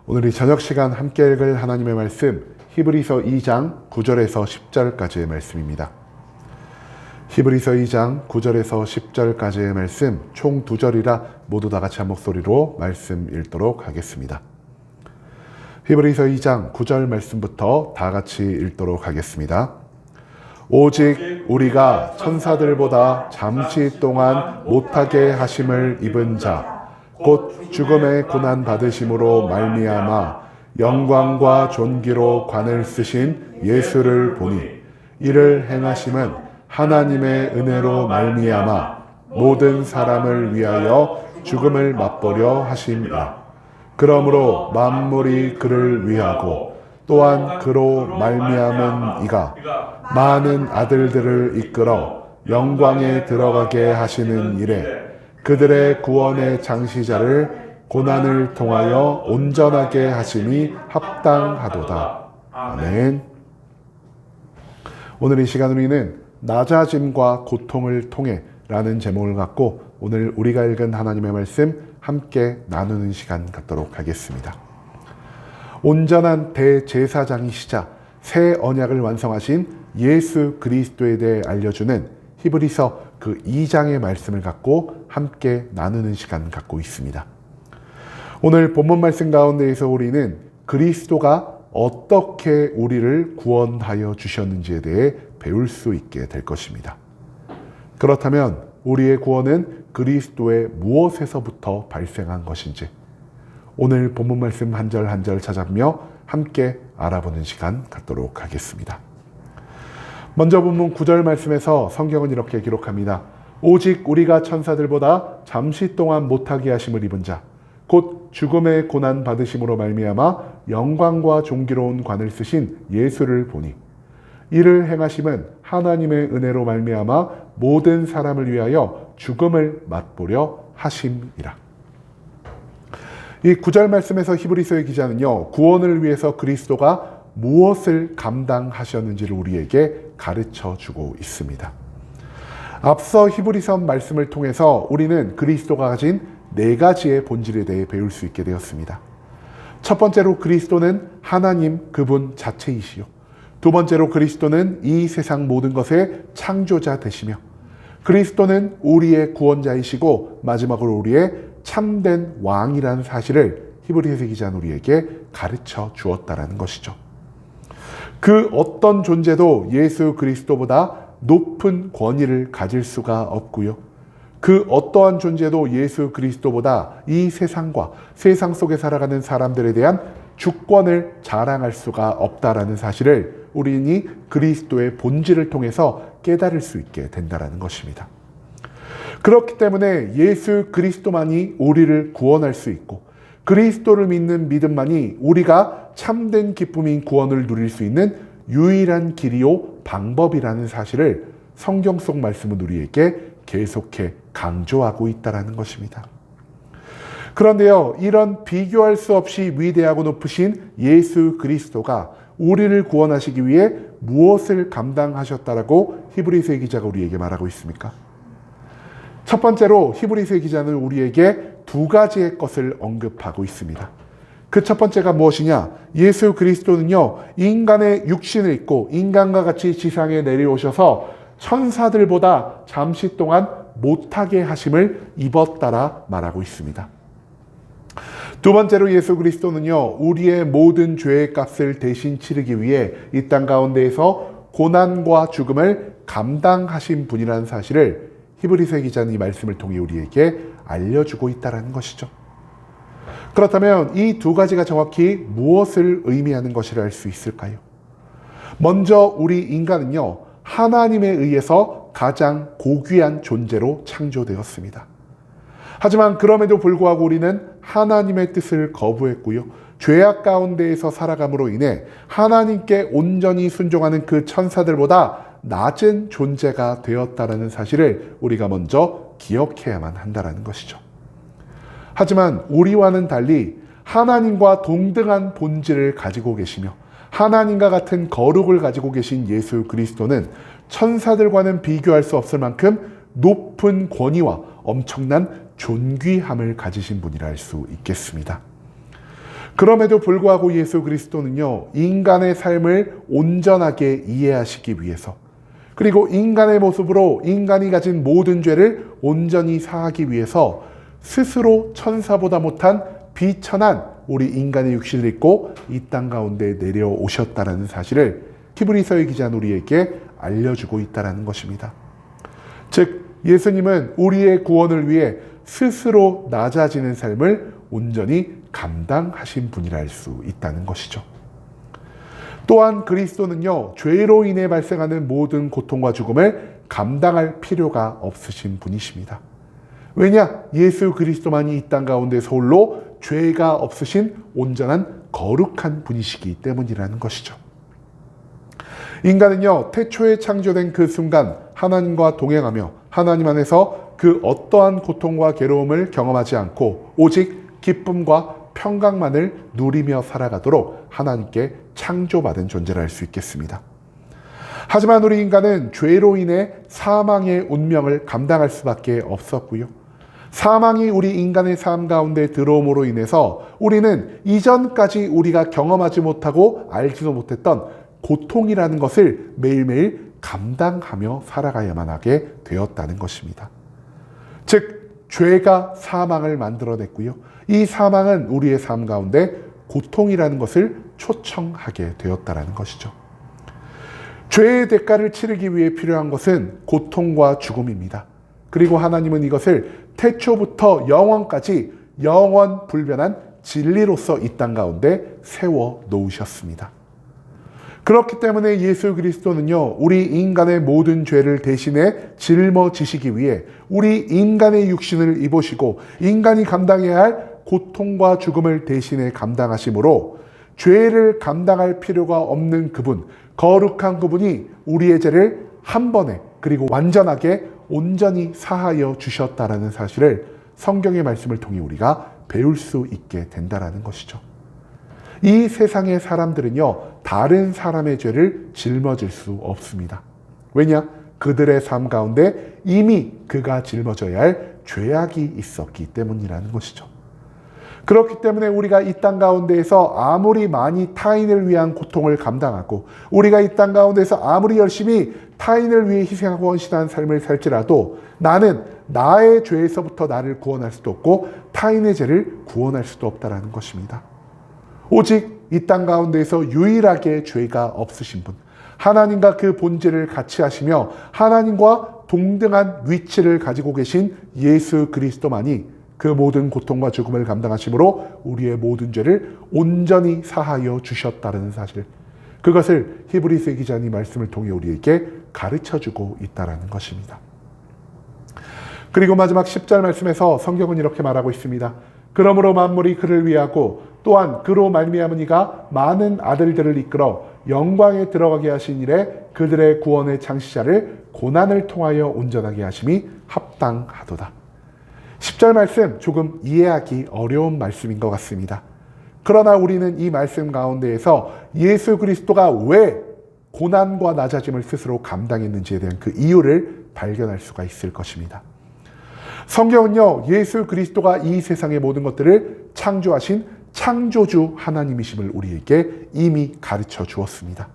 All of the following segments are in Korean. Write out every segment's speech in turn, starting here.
오늘 이 저녁 시간 함께 읽을 하나님의 말씀 히브리서 2장 9절에서 10절까지의 말씀입니다. 히브리서 2장 9절에서 10절까지의 말씀 총 2절이라 모두 다 같이 한 목소리로 말씀 읽도록 하겠습니다. 히브리서 2장 9절 말씀부터 다 같이 읽도록 하겠습니다. 오직 우리가 천사들보다 잠시 동안 못하게 하심을 입은 자 곧 죽음의 고난 받으심으로 말미암아 영광과 존귀로 관을 쓰신 예수를 보니 이를 행하심은 하나님의 은혜로 말미암아 모든 사람을 위하여 죽음을 맛보려 하심이라. 그러므로 만물이 그를 위하고 또한 그로 말미암은 이가 많은 아들들을 이끌어 영광에 들어가게 하시는 일에 그들의 구원의 장시자를 고난을 통하여 온전하게 하심이 합당하도다. 아멘. 오늘 이 시간 우리는 낮아짐과 고통을 통해 라는 제목을 갖고 오늘 우리가 읽은 하나님의 말씀 함께 나누는 시간 갖도록 하겠습니다. 온전한 대제사장이시자 새 언약을 완성하신 예수 그리스도에 대해 알려주는 히브리서 그 2장의 말씀을 갖고 함께 나누는 시간 갖고 있습니다. 오늘 본문 말씀 가운데에서 우리는 그리스도가 어떻게 우리를 구원하여 주셨는지에 대해 배울 수 있게 될 것입니다. 그렇다면 우리의 구원은 그리스도의 무엇에서부터 발생한 것인지 오늘 본문 말씀 한 절 한 절 찾아보며 함께 알아보는 시간 갖도록 하겠습니다. 먼저 본문 9절 말씀에서 성경은 이렇게 기록합니다. 오직 우리가 천사들보다 잠시 동안 못하게 하심을 입은 자 곧 죽음의 고난 받으심으로 말미암아 영광과 존귀로운 관을 쓰신 예수를 보니 이를 행하심은 하나님의 은혜로 말미암아 모든 사람을 위하여 죽음을 맛보려 하심이라. 이 9절 말씀에서 히브리서의 기자는요, 구원을 위해서 그리스도가 무엇을 감당하셨는지를 우리에게 가르쳐 주고 있습니다. 앞서 히브리서 말씀을 통해서 우리는 그리스도가 가진 4가지의 본질에 대해 배울 수 있게 되었습니다. 첫 번째로 그리스도는 하나님 그분 자체이시요. 두 번째로 그리스도는 이 세상 모든 것의 창조자 되시며 그리스도는 우리의 구원자이시고 마지막으로 우리의 참된 왕이라는 사실을 히브리서 기자는 우리에게 가르쳐 주었다라는 것이죠. 그 어떤 존재도 예수 그리스도보다 높은 권위를 가질 수가 없고요. 그 어떠한 존재도 예수 그리스도보다 이 세상과 세상 속에 살아가는 사람들에 대한 주권을 자랑할 수가 없다라는 사실을 우리는 그리스도의 본질을 통해서 깨달을 수 있게 된다는 것입니다. 그렇기 때문에 예수 그리스도만이 우리를 구원할 수 있고 그리스도를 믿는 믿음만이 우리가 참된 기쁨인 구원을 누릴 수 있는 유일한 길이요 방법이라는 사실을 성경 속 말씀은 우리에게 계속해 강조하고 있다는 것입니다. 그런데요, 이런 비교할 수 없이 위대하고 높으신 예수 그리스도가 우리를 구원하시기 위해 무엇을 감당하셨다라고 히브리서의 기자가 우리에게 말하고 있습니까? 첫 번째로 히브리서의 기자는 우리에게 2가지의 것을 언급하고 있습니다. 그 첫 번째가 무엇이냐? 예수 그리스도는요, 인간의 육신을 입고 인간과 같이 지상에 내려오셔서 천사들보다 잠시 동안 못하게 하심을 입었다라 말하고 있습니다. 두 번째로 예수 그리스도는요, 우리의 모든 죄의 값을 대신 치르기 위해 이 땅 가운데에서 고난과 죽음을 감당하신 분이라는 사실을 히브리서의 기자는 이 말씀을 통해 우리에게 알려주고 있다는 것이죠. 그렇다면 이 2가지가 정확히 무엇을 의미하는 것이라 할 수 있을까요? 먼저 우리 인간은요, 하나님에 의해서 가장 고귀한 존재로 창조되었습니다. 하지만 그럼에도 불구하고 우리는 하나님의 뜻을 거부했고요. 죄악 가운데에서 살아감으로 인해 하나님께 온전히 순종하는 그 천사들보다 낮은 존재가 되었다는 사실을 우리가 먼저 기억해야만 한다는 것이죠. 하지만 우리와는 달리 하나님과 동등한 본질을 가지고 계시며 하나님과 같은 거룩을 가지고 계신 예수 그리스도는 천사들과는 비교할 수 없을 만큼 높은 권위와 엄청난 존귀함을 가지신 분이라 할 수 있겠습니다. 그럼에도 불구하고 예수 그리스도는요, 인간의 삶을 온전하게 이해하시기 위해서, 그리고 인간의 모습으로 인간이 가진 모든 죄를 온전히 사하기 위해서 스스로 천사보다 못한 비천한 우리 인간의 육신을 입고 이 땅 가운데 내려오셨다는 사실을 히브리서의 기자는 우리에게 알려주고 있다는 것입니다. 즉 예수님은 우리의 구원을 위해 스스로 낮아지는 삶을 온전히 감당하신 분이라 할 수 있다는 것이죠. 또한 그리스도는요, 죄로 인해 발생하는 모든 고통과 죽음을 감당할 필요가 없으신 분이십니다. 왜냐? 예수 그리스도만이 이 땅 가운데서 홀로 죄가 없으신 온전한 거룩한 분이시기 때문이라는 것이죠. 인간은요, 태초에 창조된 그 순간 하나님과 동행하며 하나님 안에서 그 어떠한 고통과 괴로움을 경험하지 않고 오직 기쁨과 평강만을 누리며 살아가도록 하나님께 창조받은 존재라 할 수 있겠습니다. 하지만 우리 인간은 죄로 인해 사망의 운명을 감당할 수밖에 없었고요. 사망이 우리 인간의 삶 가운데 들어옴으로 인해서 우리는 이전까지 우리가 경험하지 못하고 알지도 못했던 고통이라는 것을 매일매일 감당하며 살아가야만 하게 되었다는 것입니다. 즉, 죄가 사망을 만들어냈고요. 이 사망은 우리의 삶 가운데 고통이라는 것을 초청하게 되었다는 것이죠. 죄의 대가를 치르기 위해 필요한 것은 고통과 죽음입니다. 그리고 하나님은 이것을 태초부터 영원까지 영원 불변한 진리로서 이 땅 가운데 세워 놓으셨습니다. 그렇기 때문에 예수 그리스도는요, 우리 인간의 모든 죄를 대신해 짊어지시기 위해 우리 인간의 육신을 입으시고 인간이 감당해야 할 고통과 죽음을 대신해 감당하심으로 죄를 감당할 필요가 없는 그분, 거룩한 그분이 우리의 죄를 한 번에 그리고 완전하게 온전히 사하여 주셨다라는 사실을 성경의 말씀을 통해 우리가 배울 수 있게 된다라는 것이죠. 이 세상의 사람들은요, 다른 사람의 죄를 짊어질 수 없습니다. 왜냐? 그들의 삶 가운데 이미 그가 짊어져야 할 죄악이 있었기 때문이라는 것이죠. 그렇기 때문에 우리가 이 땅 가운데에서 아무리 많이 타인을 위한 고통을 감당하고 우리가 이 땅 가운데서 아무리 열심히 타인을 위해 희생하고 헌신한 삶을 살지라도 나는 나의 죄에서부터 나를 구원할 수도 없고 타인의 죄를 구원할 수도 없다는 것입니다. 오직 이 땅 가운데에서 유일하게 죄가 없으신 분, 하나님과 그 본질을 같이 하시며 하나님과 동등한 위치를 가지고 계신 예수 그리스도만이 그 모든 고통과 죽음을 감당하심으로 우리의 모든 죄를 온전히 사하여 주셨다는 사실, 그것을 히브리서 기자님 말씀을 통해 우리에게 가르쳐주고 있다는 것입니다. 그리고 마지막 10절 말씀에서 성경은 이렇게 말하고 있습니다. 그러므로 만물이 그를 위하고 또한 그로 말미암은 이가 많은 아들들을 이끌어 영광에 들어가게 하신 이래 그들의 구원의 창시자를 고난을 통하여 온전하게 하심이 합당하도다. 10절 말씀 조금 이해하기 어려운 말씀인 것 같습니다. 그러나 우리는 이 말씀 가운데에서 예수 그리스도가 왜 고난과 낮아짐을 스스로 감당했는지에 대한 그 이유를 발견할 수가 있을 것입니다. 성경은요, 예수 그리스도가 이 세상의 모든 것들을 창조하신 창조주 하나님이심을 우리에게 이미 가르쳐 주었습니다.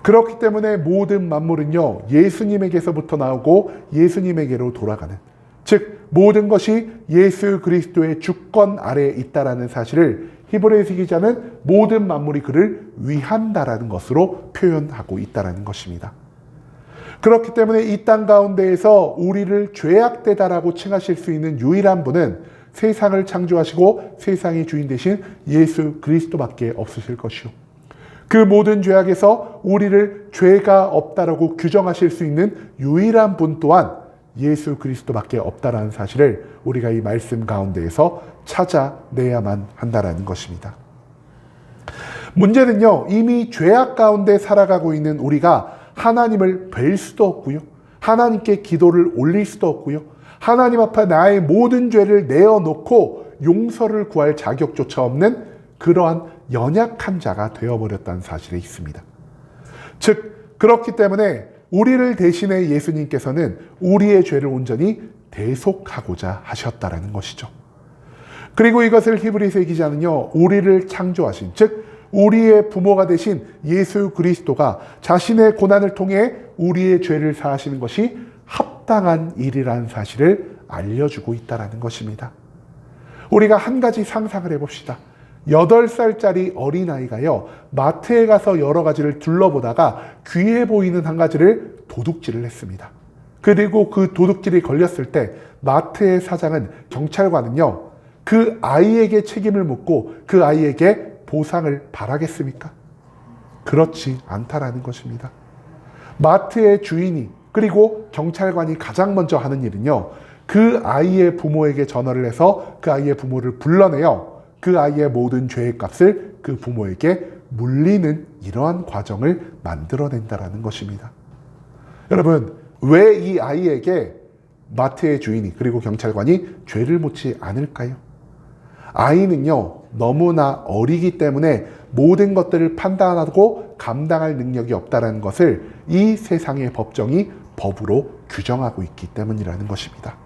그렇기 때문에 모든 만물은요, 예수님에게서부터 나오고 예수님에게로 돌아가는, 즉 모든 것이 예수 그리스도의 주권 아래에 있다라는 사실을 히브리서 기자는 모든 만물이 그를 위한다라는 것으로 표현하고 있다라는 것입니다. 그렇기 때문에 이 땅 가운데에서 우리를 죄악되다라고 칭하실 수 있는 유일한 분은 세상을 창조하시고 세상의 주인 되신 예수 그리스도밖에 없으실 것이요. 그 모든 죄악에서 우리를 죄가 없다라고 규정하실 수 있는 유일한 분 또한 예수 그리스도밖에 없다라는 사실을 우리가 이 말씀 가운데에서 찾아내야만 한다라는 것입니다. 문제는요, 이미 죄악 가운데 살아가고 있는 우리가 하나님을 뵐 수도 없고요, 하나님께 기도를 올릴 수도 없고요, 하나님 앞에 나의 모든 죄를 내어놓고 용서를 구할 자격조차 없는 그러한 연약한 자가 되어버렸다는 사실이 있습니다. 즉 그렇기 때문에 우리를 대신해 예수님께서는 우리의 죄를 온전히 대속하고자 하셨다라는 것이죠. 그리고 이것을 히브리서의 기자는요, 우리를 창조하신, 즉 우리의 부모가 되신 예수 그리스도가 자신의 고난을 통해 우리의 죄를 사하시는 것이 합당한 일이라는 사실을 알려주고 있다는 것입니다. 우리가 한 가지 상상을 해봅시다. 8살짜리 어린아이가요, 마트에 가서 여러 가지를 둘러보다가 귀해 보이는 한 가지를 도둑질을 했습니다. 그리고 그 도둑질이 걸렸을 때 마트의 사장은, 경찰관은요, 그 아이에게 책임을 묻고 그 아이에게 보상을 바라겠습니까? 그렇지 않다라는 것입니다. 마트의 주인이, 그리고 경찰관이 가장 먼저 하는 일은요, 그 아이의 부모에게 전화를 해서 그 아이의 부모를 불러내어 그 아이의 모든 죄의 값을 그 부모에게 물리는 이러한 과정을 만들어낸다라는 것입니다. 여러분, 왜 이 아이에게 마트의 주인이, 그리고 경찰관이 죄를 묻지 않을까요? 아이는요, 너무나 어리기 때문에 모든 것들을 판단하고 감당할 능력이 없다는 것을 이 세상의 법정이 법으로 규정하고 있기 때문이라는 것입니다.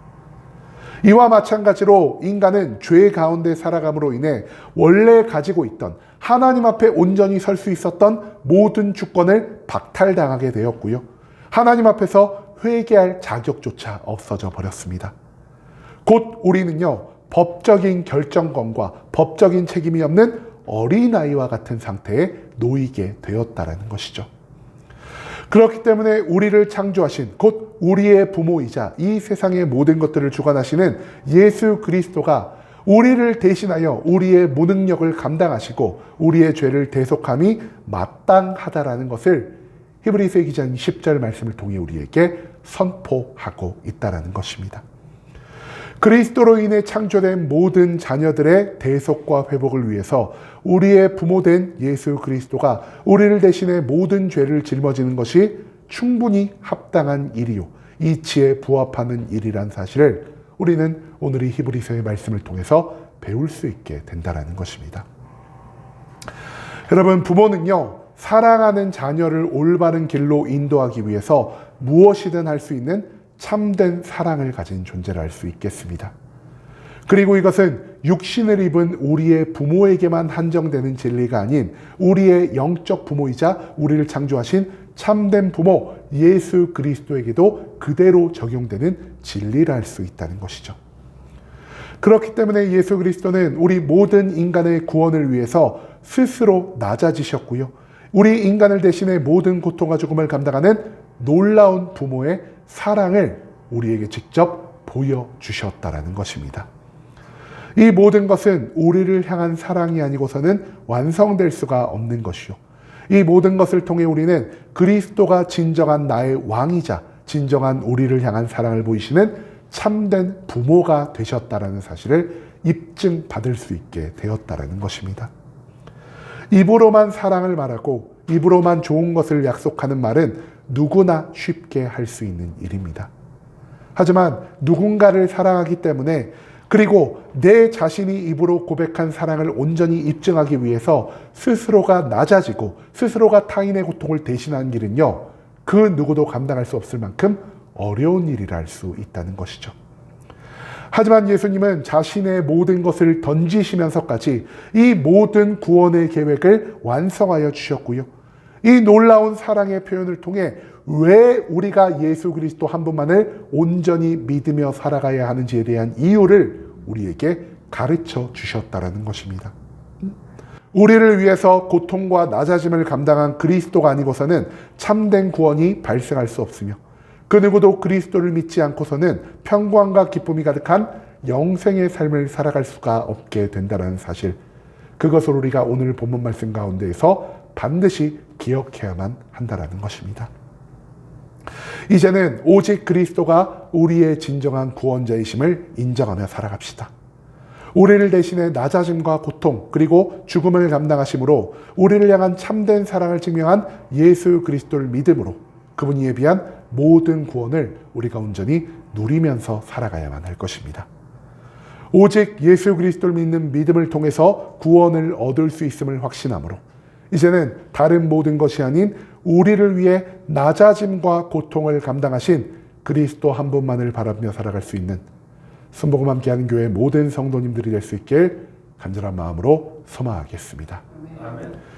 이와 마찬가지로 인간은 죄 가운데 살아감으로 인해 원래 가지고 있던, 하나님 앞에 온전히 설 수 있었던 모든 주권을 박탈당하게 되었고요, 하나님 앞에서 회개할 자격조차 없어져 버렸습니다. 곧 우리는요, 법적인 결정권과 법적인 책임이 없는 어린아이와 같은 상태에 놓이게 되었다는 것이죠. 그렇기 때문에 우리를 창조하신, 곧 우리의 부모이자 이 세상의 모든 것들을 주관하시는 예수 그리스도가 우리를 대신하여 우리의 무능력을 감당하시고 우리의 죄를 대속함이 마땅하다라는 것을 히브리서의 기자는 10절 말씀을 통해 우리에게 선포하고 있다는 것입니다. 그리스도로 인해 창조된 모든 자녀들의 대속과 회복을 위해서 우리의 부모된 예수 그리스도가 우리를 대신해 모든 죄를 짊어지는 것이 충분히 합당한 일이요, 이치에 부합하는 일이란 사실을 우리는 오늘 이 히브리서의 말씀을 통해서 배울 수 있게 된다는 것입니다. 여러분, 부모는요, 사랑하는 자녀를 올바른 길로 인도하기 위해서 무엇이든 할 수 있는 참된 사랑을 가진 존재를 알 수 있겠습니다. 그리고 이것은 육신을 입은 우리의 부모에게만 한정되는 진리가 아닌 우리의 영적 부모이자 우리를 창조하신 참된 부모 예수 그리스도에게도 그대로 적용되는 진리라 할 수 있다는 것이죠. 그렇기 때문에 예수 그리스도는 우리 모든 인간의 구원을 위해서 스스로 낮아지셨고요, 우리 인간을 대신해 모든 고통과 죽음을 감당하는 놀라운 부모의 사랑을 우리에게 직접 보여주셨다는 것입니다. 이 모든 것은 우리를 향한 사랑이 아니고서는 완성될 수가 없는 것이요, 이 모든 것을 통해 우리는 그리스도가 진정한 나의 왕이자 진정한 우리를 향한 사랑을 보이시는 참된 부모가 되셨다는 사실을 입증받을 수 있게 되었다는 것입니다. 입으로만 사랑을 말하고 입으로만 좋은 것을 약속하는 말은 누구나 쉽게 할 수 있는 일입니다. 하지만 누군가를 사랑하기 때문에, 그리고 내 자신이 입으로 고백한 사랑을 온전히 입증하기 위해서 스스로가 낮아지고 스스로가 타인의 고통을 대신하는 길은요, 그 누구도 감당할 수 없을 만큼 어려운 일이라 할 수 있다는 것이죠. 하지만 예수님은 자신의 모든 것을 던지시면서까지 이 모든 구원의 계획을 완성하여 주셨고요, 이 놀라운 사랑의 표현을 통해 왜 우리가 예수 그리스도 한 분만을 온전히 믿으며 살아가야 하는지에 대한 이유를 우리에게 가르쳐 주셨다는 것입니다. 우리를 위해서 고통과 낮아짐을 감당한 그리스도가 아니고서는 참된 구원이 발생할 수 없으며, 그 누구도 그리스도를 믿지 않고서는 평강과 기쁨이 가득한 영생의 삶을 살아갈 수가 없게 된다는 사실, 그것을 우리가 오늘 본문 말씀 가운데에서 반드시 기억해야만 한다는 것입니다. 이제는 오직 그리스도가 우리의 진정한 구원자이심을 인정하며 살아갑시다. 우리를 대신해 낮아짐과 고통 그리고 죽음을 감당하심으로 우리를 향한 참된 사랑을 증명한 예수 그리스도를 믿음으로 그분이 예비한 모든 구원을 우리가 온전히 누리면서 살아가야만 할 것입니다. 오직 예수 그리스도를 믿는 믿음을 통해서 구원을 얻을 수 있음을 확신함으로 이제는 다른 모든 것이 아닌 우리를 위해 낮아짐과 고통을 감당하신 그리스도 한 분만을 바라며 살아갈 수 있는 순복음 함께하는 교회 모든 성도님들이 될 수 있길 간절한 마음으로 소망하겠습니다. 아멘.